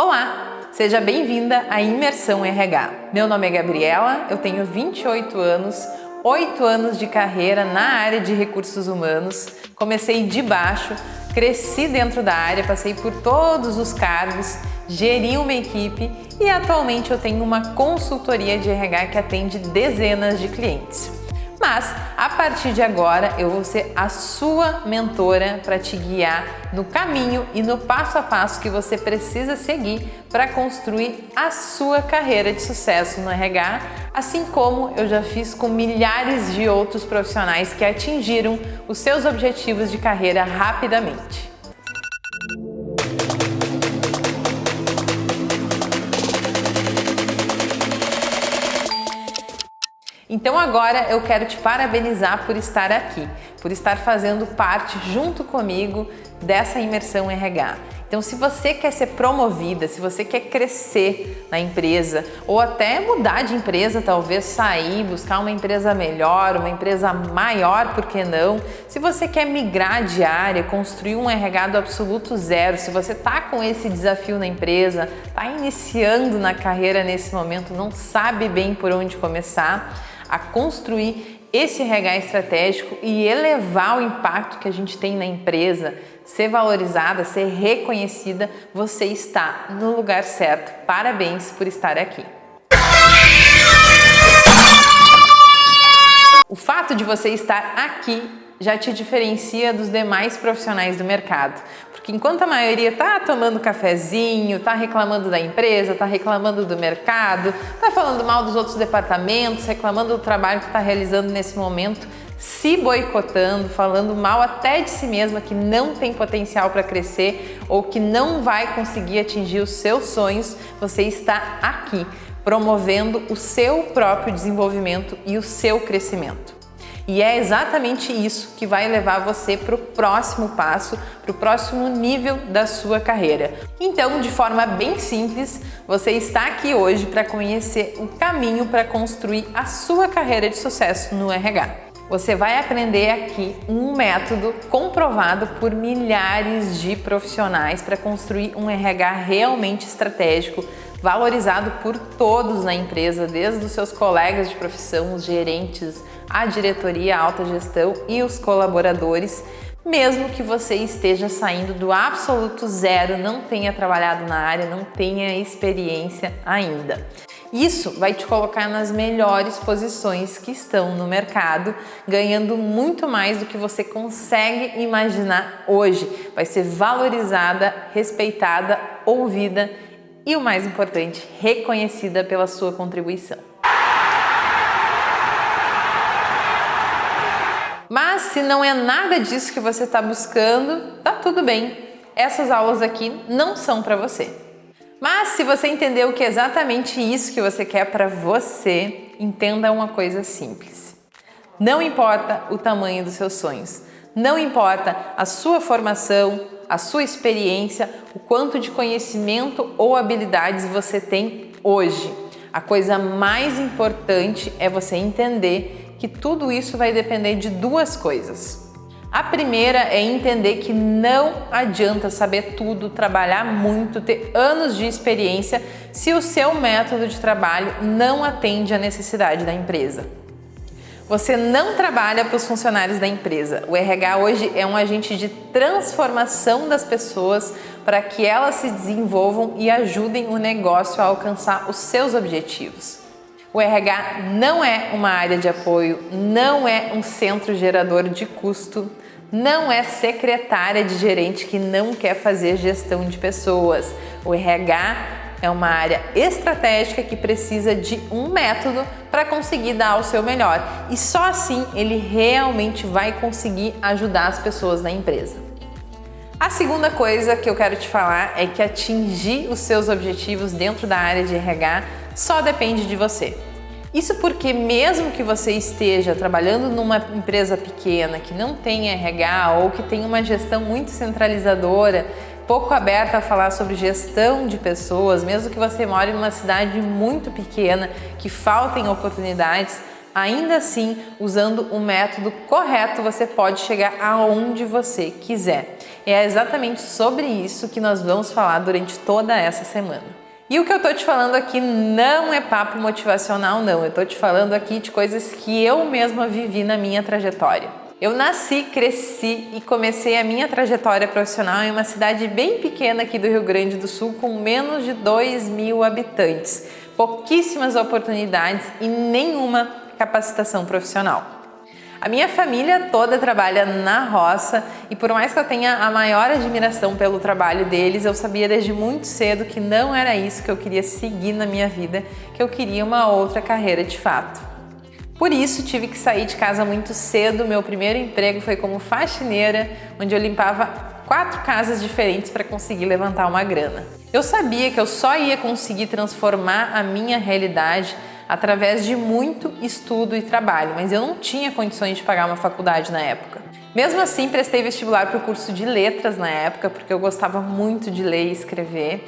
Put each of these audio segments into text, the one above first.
Olá, seja bem-vinda à Imersão RH. Meu nome é Gabriela, eu tenho 28 anos, 8 anos de carreira na área de recursos humanos. Comecei de baixo, cresci dentro da área, passei por todos os cargos, geri uma equipe e atualmente eu tenho uma consultoria de RH que atende dezenas de clientes. Mas, a partir de agora, eu vou ser a sua mentora para te guiar no caminho e no passo a passo que você precisa seguir para construir a sua carreira de sucesso no RH, assim como eu já fiz com milhares de outros profissionais que atingiram os seus objetivos de carreira rapidamente. Então agora eu quero te parabenizar por estar aqui, por estar fazendo parte junto comigo dessa imersão RH. Então se você quer ser promovida, se você quer crescer na empresa ou até mudar de empresa, talvez sair, buscar uma empresa melhor, uma empresa maior, por que não? Se você quer migrar de área, construir um RH do absoluto zero, se você está com esse desafio na empresa, está iniciando na carreira nesse momento, não sabe bem por onde começar, a construir esse RH estratégico e elevar o impacto que a gente tem na empresa, ser valorizada, ser reconhecida, você está no lugar certo. Parabéns por estar aqui. O fato de você estar aqui já te diferencia dos demais profissionais do mercado. Porque enquanto a maioria está tomando cafezinho, está reclamando da empresa, está reclamando do mercado, está falando mal dos outros departamentos, reclamando do trabalho que está realizando nesse momento, se boicotando, falando mal até de si mesma, que não tem potencial para crescer ou que não vai conseguir atingir os seus sonhos, você está aqui, promovendo o seu próprio desenvolvimento e o seu crescimento. E é exatamente isso que vai levar você para o próximo passo, para o próximo nível da sua carreira. Então, de forma bem simples, você está aqui hoje para conhecer o caminho para construir a sua carreira de sucesso no RH. Você vai aprender aqui um método comprovado por milhares de profissionais para construir um RH realmente estratégico, valorizado por todos na empresa, desde os seus colegas de profissão, os gerentes, a diretoria, a alta gestão e os colaboradores, mesmo que você esteja saindo do absoluto zero, não tenha trabalhado na área, não tenha experiência ainda. Isso vai te colocar nas melhores posições que estão no mercado, ganhando muito mais do que você consegue imaginar hoje. Vai ser valorizada, respeitada, ouvida e, o mais importante, reconhecida pela sua contribuição. Mas se não é nada disso que você está buscando, tá tudo bem. Essas aulas aqui não são para você. Mas se você entendeu que é exatamente isso que você quer para você, entenda uma coisa simples. Não importa o tamanho dos seus sonhos, não importa a sua formação, a sua experiência, o quanto de conhecimento ou habilidades você tem hoje. A coisa mais importante é você entender que tudo isso vai depender de duas coisas. A primeira é entender que não adianta saber tudo, trabalhar muito, ter anos de experiência se o seu método de trabalho não atende à necessidade da empresa. Você não trabalha para os funcionários da empresa. O RH hoje é um agente de transformação das pessoas para que elas se desenvolvam e ajudem o negócio a alcançar os seus objetivos. O RH não é uma área de apoio, não é um centro gerador de custo, não é secretária de gerente que não quer fazer gestão de pessoas. O RH é uma área estratégica que precisa de um método para conseguir dar o seu melhor. E só assim ele realmente vai conseguir ajudar as pessoas da empresa. A segunda coisa que eu quero te falar é que atingir os seus objetivos dentro da área de RH só depende de você. Isso porque mesmo que você esteja trabalhando numa empresa pequena que não tem RH ou que tem uma gestão muito centralizadora, pouco aberta a falar sobre gestão de pessoas, mesmo que você more numa cidade muito pequena, que faltem oportunidades, ainda assim, usando o método correto, você pode chegar aonde você quiser. E é exatamente sobre isso que nós vamos falar durante toda essa semana. E o que eu tô te falando aqui não é papo motivacional, não. Eu tô te falando aqui de coisas que eu mesma vivi na minha trajetória. Eu nasci, cresci e comecei a minha trajetória profissional em uma cidade bem pequena aqui do Rio Grande do Sul, com menos de 2.000 habitantes, pouquíssimas oportunidades e nenhuma capacitação profissional. A minha família toda trabalha na roça e por mais que eu tenha a maior admiração pelo trabalho deles, eu sabia desde muito cedo que não era isso que eu queria seguir na minha vida, que eu queria uma outra carreira de fato. Por isso, tive que sair de casa muito cedo. Meu primeiro emprego foi como faxineira, onde eu limpava 4 casas diferentes para conseguir levantar uma grana. Eu sabia que eu só ia conseguir transformar a minha realidade através de muito estudo e trabalho, mas eu não tinha condições de pagar uma faculdade na época. Mesmo assim, prestei vestibular para o curso de letras na época, porque eu gostava muito de ler e escrever.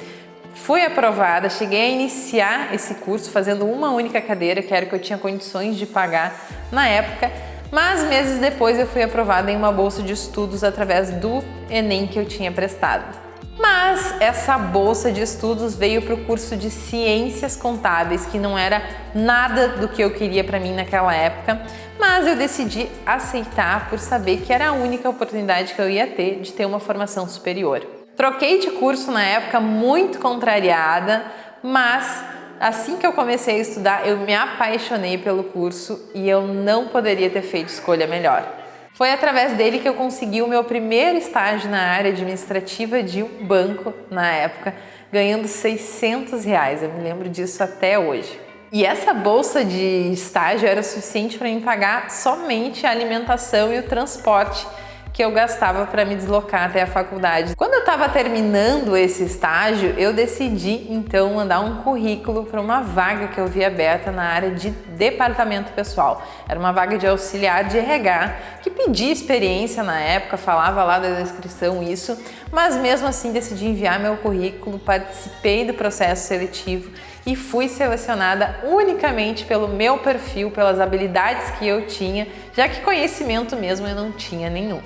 Fui aprovada, cheguei a iniciar esse curso fazendo uma única cadeira, que era o que eu tinha condições de pagar na época, mas meses depois eu fui aprovada em uma bolsa de estudos através do Enem que eu tinha prestado. Mas essa bolsa de estudos veio para o curso de Ciências Contábeis, que não era nada do que eu queria para mim naquela época, mas eu decidi aceitar por saber que era a única oportunidade que eu ia ter de ter uma formação superior. Troquei de curso na época muito contrariada, mas assim que eu comecei a estudar, eu me apaixonei pelo curso e eu não poderia ter feito escolha melhor. Foi através dele que eu consegui o meu primeiro estágio na área administrativa de um banco na época, ganhando R$600. Eu me lembro disso até hoje. E essa bolsa de estágio era suficiente para me pagar somente a alimentação e o transporte que eu gastava para me deslocar até a faculdade. Quando eu estava terminando esse estágio, eu decidi então mandar um currículo para uma vaga que eu vi aberta na área de departamento pessoal. Era uma vaga de auxiliar de RH, que pedia experiência na época, falava lá da descrição isso, mas mesmo assim decidi enviar meu currículo, participei do processo seletivo e fui selecionada unicamente pelo meu perfil, pelas habilidades que eu tinha, já que conhecimento mesmo eu não tinha nenhum.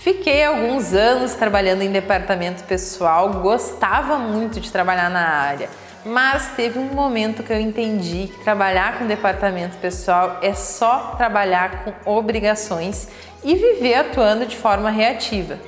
Fiquei alguns anos trabalhando em departamento pessoal, gostava muito de trabalhar na área, mas teve um momento que eu entendi que trabalhar com departamento pessoal é só trabalhar com obrigações e viver atuando de forma reativa.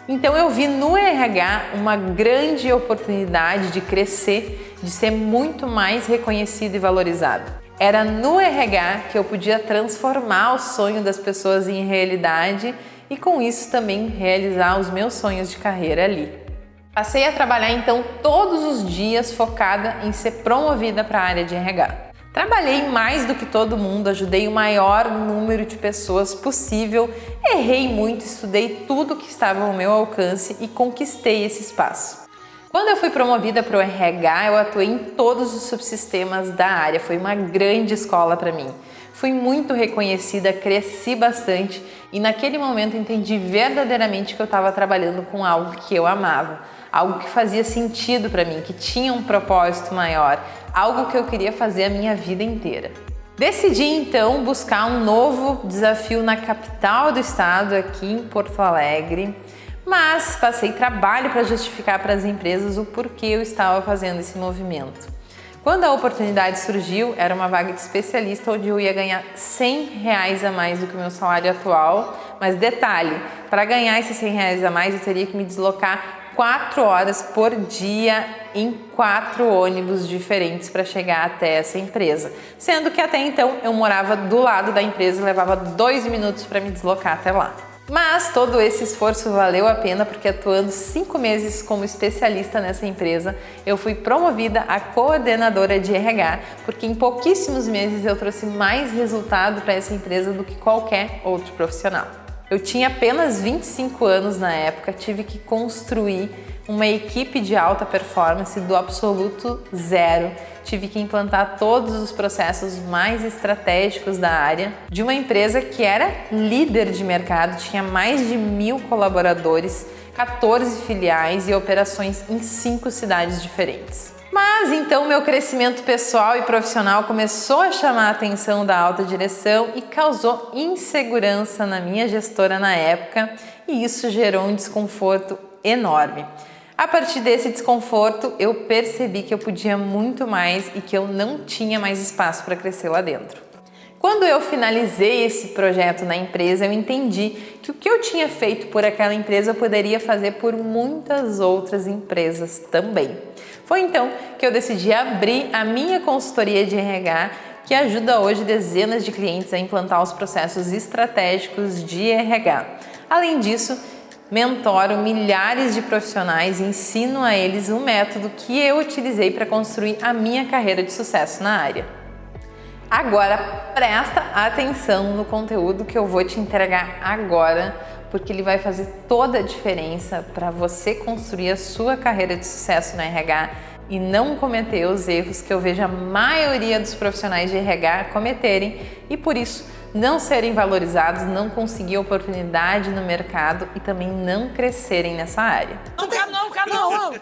Então eu vi no RH uma grande oportunidade de crescer, de ser muito mais reconhecido e valorizado. Era no RH que eu podia transformar o sonho das pessoas em realidade e com isso também realizar os meus sonhos de carreira ali. Passei a trabalhar então todos os dias focada em ser promovida para a área de RH. Trabalhei mais do que todo mundo, ajudei o maior número de pessoas possível, errei muito, estudei tudo que estava ao meu alcance e conquistei esse espaço. Quando eu fui promovida para o RH, eu atuei em todos os subsistemas da área, foi uma grande escola para mim. Fui muito reconhecida, cresci bastante e naquele momento entendi verdadeiramente que eu estava trabalhando com algo que eu amava, algo que fazia sentido para mim, que tinha um propósito maior, algo que eu queria fazer a minha vida inteira. Decidi então buscar um novo desafio na capital do estado, aqui em Porto Alegre, mas passei trabalho para justificar para as empresas o porquê eu estava fazendo esse movimento. Quando a oportunidade surgiu, era uma vaga de especialista onde eu ia ganhar R$100 a mais do que o meu salário atual, mas detalhe, para ganhar esses R$100 a mais eu teria que me deslocar 4 horas por dia em 4 ônibus diferentes para chegar até essa empresa, sendo que até então eu morava do lado da empresa e levava 2 minutos para me deslocar até lá. Mas todo esse esforço valeu a pena porque atuando 5 meses como especialista nessa empresa, eu fui promovida a coordenadora de RH, porque em pouquíssimos meses eu trouxe mais resultado para essa empresa do que qualquer outro profissional. Eu tinha apenas 25 anos na época, tive que construir uma equipe de alta performance do absoluto zero. Tive que implantar todos os processos mais estratégicos da área de uma empresa que era líder de mercado, tinha mais de 1.000 colaboradores, 14 filiais e operações em 5 cidades diferentes. Mas então meu crescimento pessoal e profissional começou a chamar a atenção da alta direção e causou insegurança na minha gestora na época, e isso gerou um desconforto enorme. A partir desse desconforto, eu percebi que eu podia muito mais e que eu não tinha mais espaço para crescer lá dentro. Quando eu finalizei esse projeto na empresa, eu entendi que o que eu tinha feito por aquela empresa eu poderia fazer por muitas outras empresas também. Foi então que eu decidi abrir a minha consultoria de RH, que ajuda hoje dezenas de clientes a implantar os processos estratégicos de RH. Além disso, mentoro milhares de profissionais e ensino a eles o método que eu utilizei para construir a minha carreira de sucesso na área. Agora presta atenção no conteúdo que eu vou te entregar agora, porque ele vai fazer toda a diferença para você construir a sua carreira de sucesso na RH e não cometer os erros que eu vejo a maioria dos profissionais de RH cometerem e por isso não serem valorizados, não conseguir oportunidade no mercado e também não crescerem nessa área. Não quero não!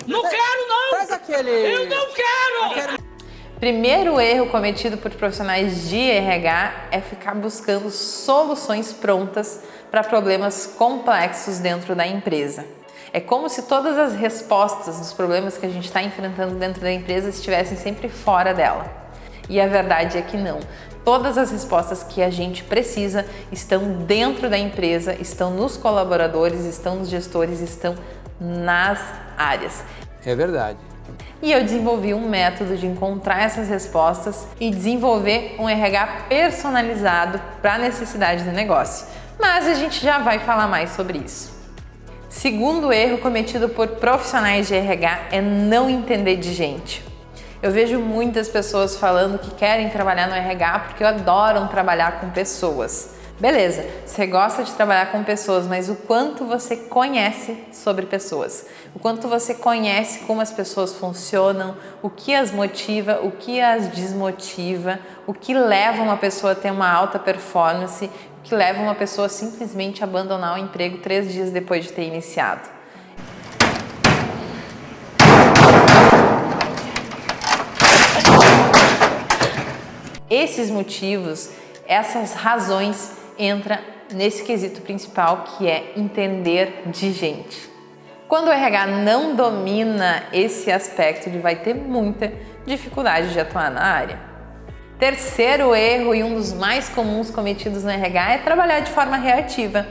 Não quero não! Faz aquele... Eu não quero! Primeiro erro cometido por profissionais de RH é ficar buscando soluções prontas para problemas complexos dentro da empresa. É como se todas as respostas dos problemas que a gente está enfrentando dentro da empresa estivessem sempre fora dela. E a verdade é que não. Todas as respostas que a gente precisa estão dentro da empresa, estão nos colaboradores, estão nos gestores, estão nas áreas. É verdade. E eu desenvolvi um método de encontrar essas respostas e desenvolver um RH personalizado para a necessidade do negócio. Mas a gente já vai falar mais sobre isso. Segundo erro cometido por profissionais de RH é não entender de gente. Eu vejo muitas pessoas falando que querem trabalhar no RH porque adoram trabalhar com pessoas. Beleza, você gosta de trabalhar com pessoas, mas o quanto você conhece sobre pessoas? O quanto você conhece como as pessoas funcionam, o que as motiva, o que as desmotiva, o que leva uma pessoa a ter uma alta performance, o que leva uma pessoa a simplesmente abandonar o emprego 3 dias depois de ter iniciado. Esses motivos, essas razões entram nesse quesito principal que é entender de gente. Quando o RH não domina esse aspecto, ele vai ter muita dificuldade de atuar na área. Terceiro erro e um dos mais comuns cometidos no RH é trabalhar de forma reativa.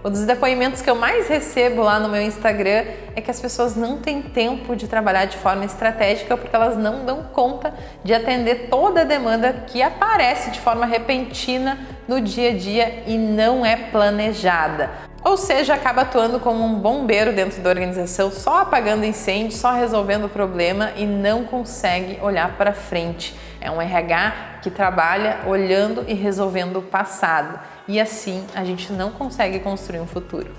Um dos depoimentos que eu mais recebo lá no meu Instagram é que as pessoas não têm tempo de trabalhar de forma estratégica porque elas não dão conta de atender toda a demanda que aparece de forma repentina no dia a dia e não é planejada. Ou seja, acaba atuando como um bombeiro dentro da organização, só apagando incêndio, só resolvendo o problema e não consegue olhar para frente. É um RH que trabalha olhando e resolvendo o passado. E assim a gente não consegue construir um futuro.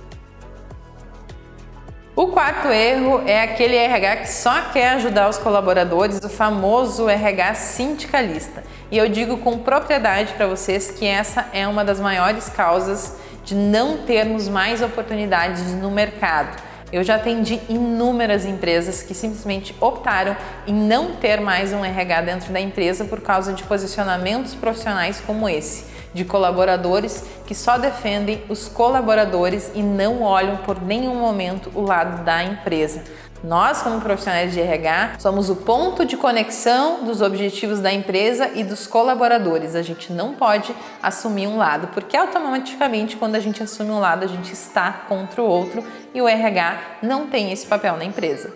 O quarto erro é aquele RH que só quer ajudar os colaboradores, o famoso RH sindicalista. E eu digo com propriedade para vocês que essa é uma das maiores causas de não termos mais oportunidades no mercado. Eu já atendi inúmeras empresas que simplesmente optaram em não ter mais um RH dentro da empresa por causa de posicionamentos profissionais como esse, de colaboradores que só defendem os colaboradores e não olham por nenhum momento o lado da empresa. Nós, como profissionais de RH, somos o ponto de conexão dos objetivos da empresa e dos colaboradores. A gente não pode assumir um lado, porque automaticamente quando a gente assume um lado, a gente está contra o outro e o RH não tem esse papel na empresa.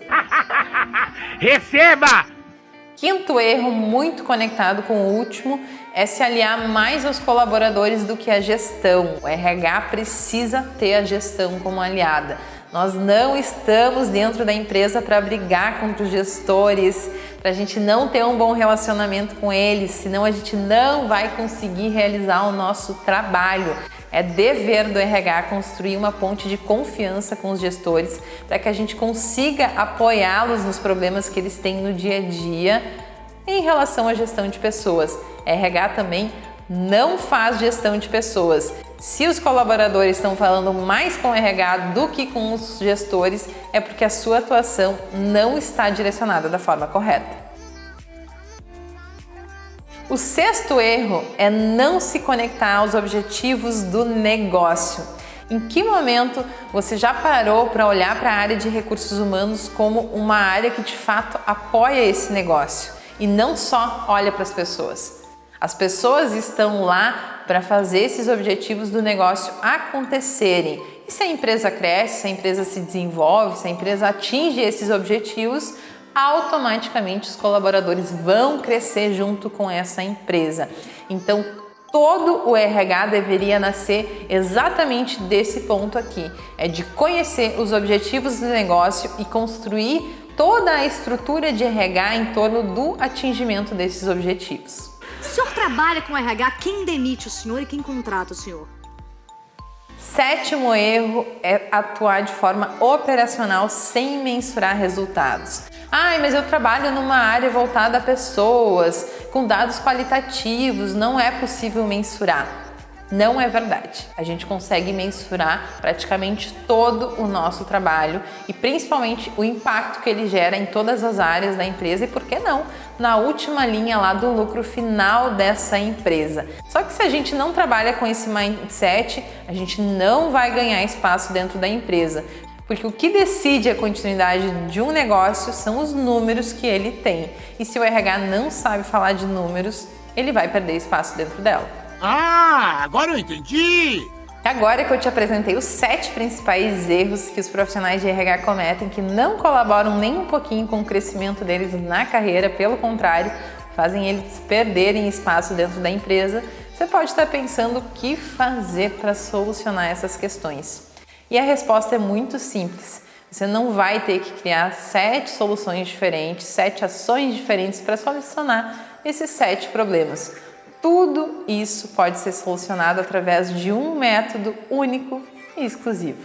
Receba! Quinto erro, muito conectado com o último, é se aliar mais aos colaboradores do que à gestão. O RH precisa ter a gestão como aliada. Nós não estamos dentro da empresa para brigar contra os gestores, para a gente não ter um bom relacionamento com eles, senão a gente não vai conseguir realizar o nosso trabalho. É dever do RH construir uma ponte de confiança com os gestores para que a gente consiga apoiá-los nos problemas que eles têm no dia a dia em relação à gestão de pessoas. RH também não faz gestão de pessoas. Se os colaboradores estão falando mais com o RH do que com os gestores, é porque a sua atuação não está direcionada da forma correta. O sexto erro é não se conectar aos objetivos do negócio. Em que momento você já parou para olhar para a área de recursos humanos como uma área que de fato apoia esse negócio e não só olha para as pessoas? As pessoas estão lá para fazer esses objetivos do negócio acontecerem. E se a empresa cresce, se a empresa se desenvolve, se a empresa atinge esses objetivos, automaticamente os colaboradores vão crescer junto com essa empresa. Então, todo o RH deveria nascer exatamente desse ponto aqui, é de conhecer os objetivos do negócio e construir toda a estrutura de RH em torno do atingimento desses objetivos. O senhor trabalha com RH, quem demite o senhor e quem contrata o senhor? Sétimo erro é atuar de forma operacional sem mensurar resultados. Mas eu trabalho numa área voltada a pessoas, com dados qualitativos, não é possível mensurar. Não é verdade. A gente consegue mensurar praticamente todo o nosso trabalho e principalmente o impacto que ele gera em todas as áreas da empresa e, por que não, na última linha lá do lucro final dessa empresa. Só que se a gente não trabalha com esse mindset, a gente não vai ganhar espaço dentro da empresa. Porque o que decide a continuidade de um negócio são os números que ele tem. E se o RH não sabe falar de números, ele vai perder espaço dentro dela. Agora eu entendi! Agora que eu te apresentei os 7 principais erros que os profissionais de RH cometem, que não colaboram nem um pouquinho com o crescimento deles na carreira, pelo contrário, fazem eles perderem espaço dentro da empresa, você pode estar pensando o que fazer para solucionar essas questões. E a resposta é muito simples. Você não vai ter que criar 7 soluções diferentes, 7 ações diferentes para solucionar esses 7 problemas. Tudo isso pode ser solucionado através de um método único e exclusivo.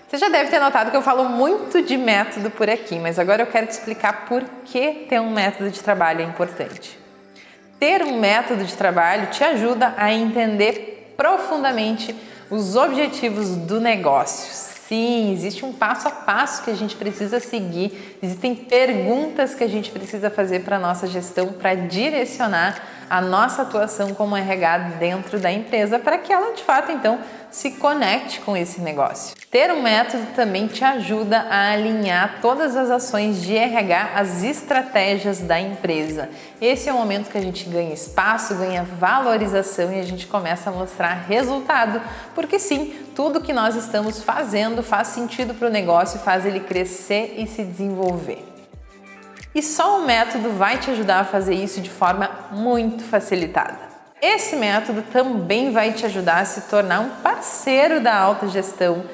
Você já deve ter notado que eu falo muito de método por aqui, mas agora eu quero te explicar por que ter um método de trabalho é importante. Ter um método de trabalho te ajuda a entender profundamente os objetivos do negócio. Sim, existe um passo a passo que a gente precisa seguir, existem perguntas que a gente precisa fazer para a nossa gestão para direcionar a nossa atuação como RH dentro da empresa para que ela de fato então se conecte com esse negócio. Ter um método também te ajuda a alinhar todas as ações de RH às estratégias da empresa. Esse é o momento que a gente ganha espaço, ganha valorização e a gente começa a mostrar resultado, porque sim, tudo que nós estamos fazendo faz sentido para o negócio, faz ele crescer e se desenvolver. E só o método vai te ajudar a fazer isso de forma muito facilitada. Esse método também vai te ajudar a se tornar um parceiro da autogestão.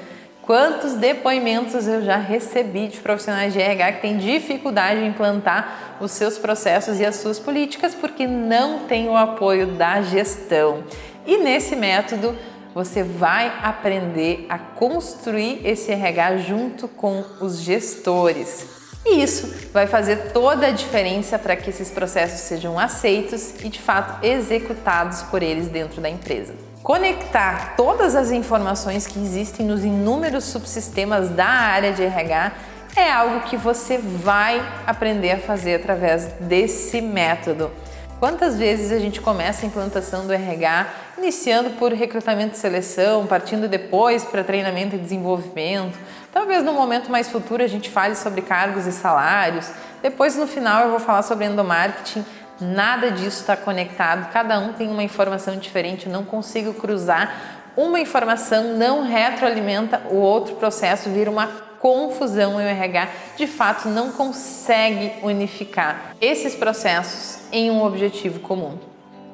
Quantos depoimentos eu já recebi de profissionais de RH que têm dificuldade em implantar os seus processos e as suas políticas porque não tem o apoio da gestão. E nesse método você vai aprender a construir esse RH junto com os gestores. E isso vai fazer toda a diferença para que esses processos sejam aceitos e de fato executados por eles dentro da empresa. Conectar todas as informações que existem nos inúmeros subsistemas da área de RH é algo que você vai aprender a fazer através desse método. Quantas vezes a gente começa a implantação do RH iniciando por recrutamento e seleção, partindo depois para treinamento e desenvolvimento. Talvez no momento mais futuro a gente fale sobre cargos e salários. Depois no final eu vou falar sobre endomarketing. Nada disso está conectado, cada um tem uma informação diferente, eu não consigo cruzar. Uma informação não retroalimenta o outro processo, vira uma confusão e o RH de fato não consegue unificar esses processos em um objetivo comum.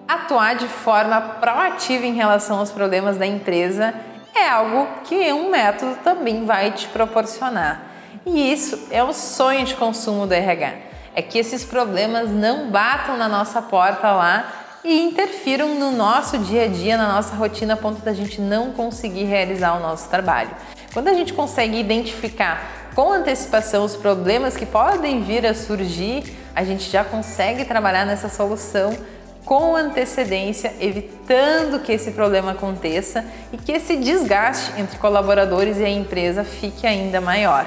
Atuar de forma proativa em relação aos problemas da empresa é algo que um método também vai te proporcionar. E isso é o sonho de consumo do RH. É que esses problemas não batam na nossa porta lá e interfiram no nosso dia a dia, na nossa rotina, a ponto da gente não conseguir realizar o nosso trabalho. Quando a gente consegue identificar com antecipação os problemas que podem vir a surgir, a gente já consegue trabalhar nessa solução com antecedência, evitando que esse problema aconteça e que esse desgaste entre colaboradores e a empresa fique ainda maior.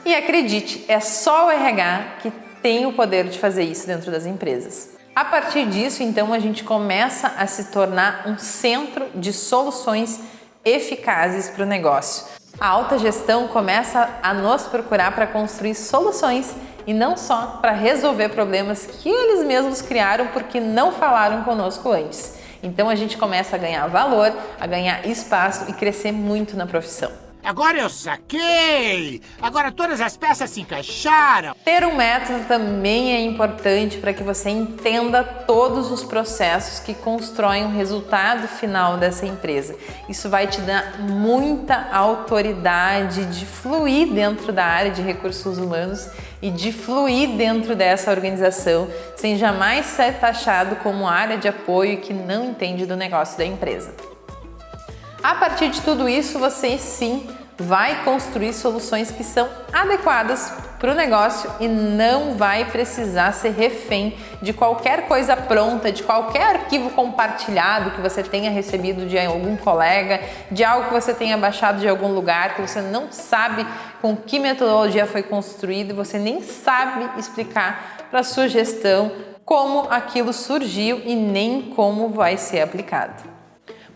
E acredite, é só o RH que tem o poder de fazer isso dentro das empresas. A partir disso, então, a gente começa a se tornar um centro de soluções eficazes para o negócio. A alta gestão começa a nos procurar para construir soluções e não só para resolver problemas que eles mesmos criaram porque não falaram conosco antes. Então a gente começa a ganhar valor, a ganhar espaço e crescer muito na profissão. Agora eu saquei! Agora todas as peças se encaixaram! Ter um método também é importante para que você entenda todos os processos que constroem o resultado final dessa empresa. Isso vai te dar muita autoridade de fluir dentro da área de recursos humanos e de fluir dentro dessa organização sem jamais ser taxado como área de apoio que não entende do negócio da empresa. A partir de tudo isso, você sim vai construir soluções que são adequadas para o negócio e não vai precisar ser refém de qualquer coisa pronta, de qualquer arquivo compartilhado que você tenha recebido de algum colega, de algo que você tenha baixado de algum lugar, que você não sabe com que metodologia foi construído, você nem sabe explicar para a sua gestão como aquilo surgiu e nem como vai ser aplicado.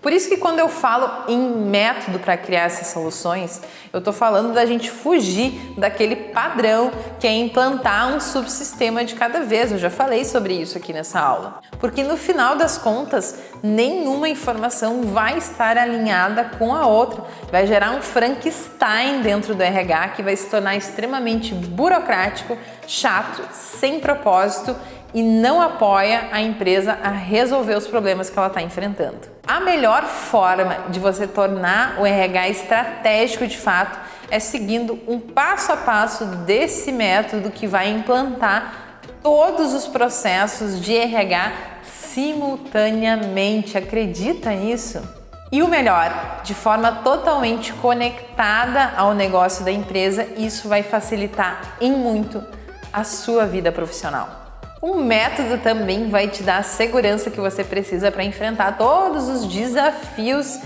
Por isso que quando eu falo em método para criar essas soluções, eu estou falando da gente fugir daquele padrão que é implantar um subsistema de cada vez. Eu já falei sobre isso aqui nessa aula. Porque no final das contas, nenhuma informação vai estar alinhada com a outra. Vai gerar um Frankenstein dentro do RH que vai se tornar extremamente burocrático, chato, sem propósito e não apoia a empresa a resolver os problemas que ela está enfrentando. A melhor forma de você tornar o RH estratégico de fato é seguindo um passo a passo desse método que vai implantar todos os processos de RH simultaneamente. Acredita nisso? E o melhor, de forma totalmente conectada ao negócio da empresa, isso vai facilitar em muito a sua vida profissional. Um método também vai te dar a segurança que você precisa para enfrentar todos os desafios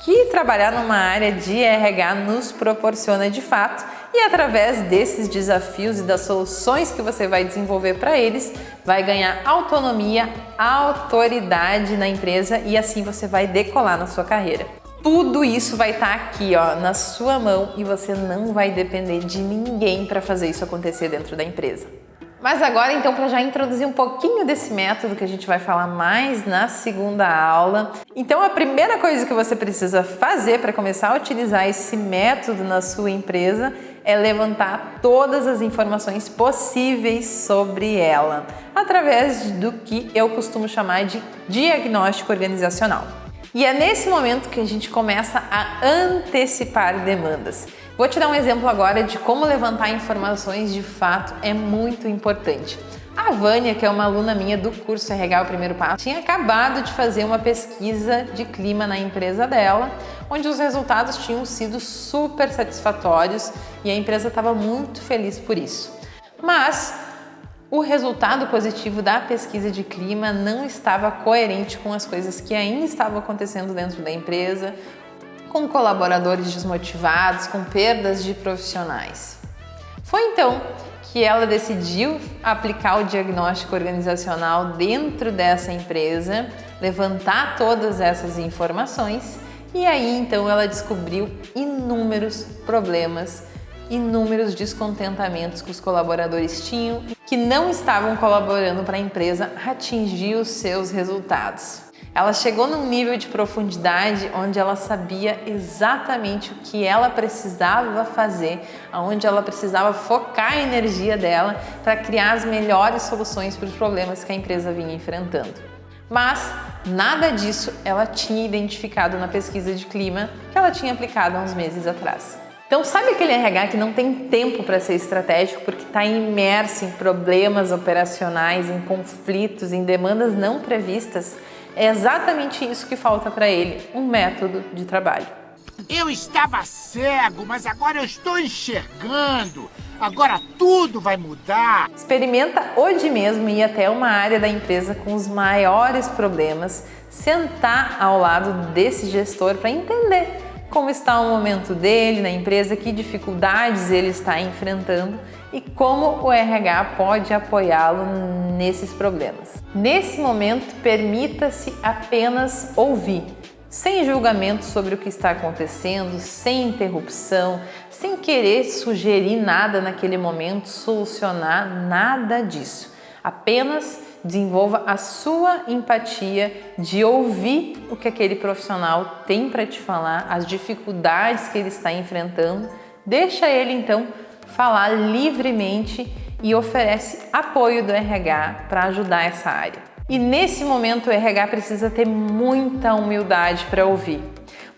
que trabalhar numa área de RH nos proporciona de fato, e através desses desafios e das soluções que você vai desenvolver para eles, vai ganhar autonomia, autoridade na empresa e assim você vai decolar na sua carreira. Tudo isso vai estar aqui, ó, na sua mão e você não vai depender de ninguém para fazer isso acontecer dentro da empresa. Mas agora, então, para já introduzir um pouquinho desse método que a gente vai falar mais na segunda aula. Então, a primeira coisa que você precisa fazer para começar a utilizar esse método na sua empresa é levantar todas as informações possíveis sobre ela, através do que eu costumo chamar de diagnóstico organizacional. E é nesse momento que a gente começa a antecipar demandas. Vou te dar um exemplo agora de como levantar informações de fato é muito importante. A Vânia, que é uma aluna minha do curso RH O Primeiro Passo, tinha acabado de fazer uma pesquisa de clima na empresa dela, onde os resultados tinham sido super satisfatórios e a empresa estava muito feliz por isso. Mas o resultado positivo da pesquisa de clima não estava coerente com as coisas que ainda estavam acontecendo dentro da empresa, com colaboradores desmotivados, com perdas de profissionais. Foi então que ela decidiu aplicar o diagnóstico organizacional dentro dessa empresa, levantar todas essas informações e aí então ela descobriu inúmeros problemas, inúmeros descontentamentos que os colaboradores tinham que não estavam colaborando para a empresa atingir os seus resultados. Ela chegou num nível de profundidade onde ela sabia exatamente o que ela precisava fazer, aonde ela precisava focar a energia dela para criar as melhores soluções para os problemas que a empresa vinha enfrentando. Mas nada disso ela tinha identificado na pesquisa de clima que ela tinha aplicado há uns meses atrás. Então, sabe aquele RH que não tem tempo para ser estratégico porque está imerso em problemas operacionais, em conflitos, em demandas não previstas? É exatamente isso que falta para ele, um método de trabalho. Eu estava cego, mas agora eu estou enxergando. Agora tudo vai mudar. Experimenta hoje mesmo ir até uma área da empresa com os maiores problemas, sentar ao lado desse gestor para entender como está o momento dele na empresa, que dificuldades ele está enfrentando e como o RH pode apoiá-lo nesses problemas. Nesse momento, permita-se apenas ouvir, sem julgamento sobre o que está acontecendo, sem interrupção, sem querer sugerir nada naquele momento, solucionar nada disso. Apenas desenvolva a sua empatia de ouvir o que aquele profissional tem para te falar, as dificuldades que ele está enfrentando. Deixa ele então falar livremente e oferece apoio do RH para ajudar essa área. E nesse momento o RH precisa ter muita humildade para ouvir,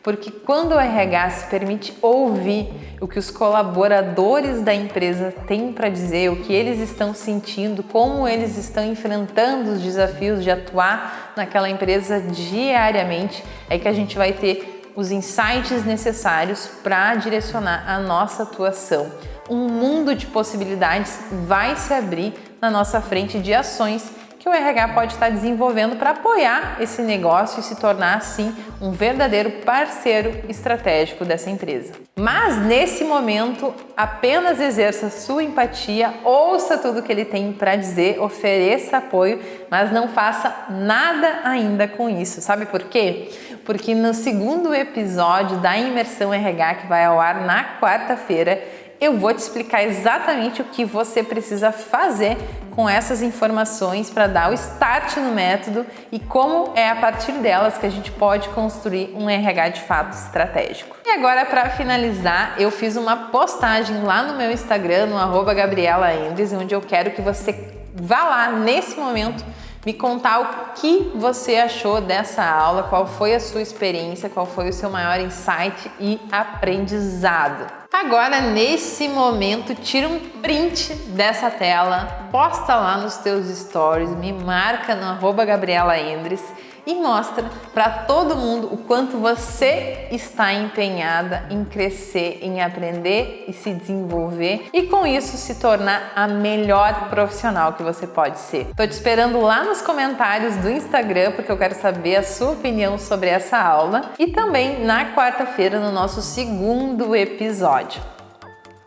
porque quando o RH se permite ouvir o que os colaboradores da empresa têm para dizer, o que eles estão sentindo, como eles estão enfrentando os desafios de atuar naquela empresa diariamente, é que a gente vai ter os insights necessários para direcionar a nossa atuação. Um mundo de possibilidades vai se abrir na nossa frente de ações que o RH pode estar desenvolvendo para apoiar esse negócio e se tornar, assim, um verdadeiro parceiro estratégico dessa empresa. Mas, nesse momento, apenas exerça sua empatia, ouça tudo que ele tem para dizer, ofereça apoio, mas não faça nada ainda com isso. Sabe por quê? Porque no segundo episódio da Imersão RH, que vai ao ar na quarta-feira, eu vou te explicar exatamente o que você precisa fazer com essas informações para dar o start no método e como é a partir delas que a gente pode construir um RH de fato estratégico. E agora, para finalizar, eu fiz uma postagem lá no meu Instagram, no @GabrielaEndres, onde eu quero que você vá lá nesse momento me contar o que você achou dessa aula, qual foi a sua experiência, qual foi o seu maior insight e aprendizado. Agora, nesse momento, tira um print dessa tela, posta lá nos teus stories, me marca no @GabrielaEndres e mostra para todo mundo o quanto você está empenhada em crescer, em aprender e se desenvolver e com isso se tornar a melhor profissional que você pode ser. Tô te esperando lá nos comentários do Instagram porque eu quero saber a sua opinião sobre essa aula e também na quarta-feira no nosso segundo episódio.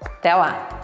Até lá!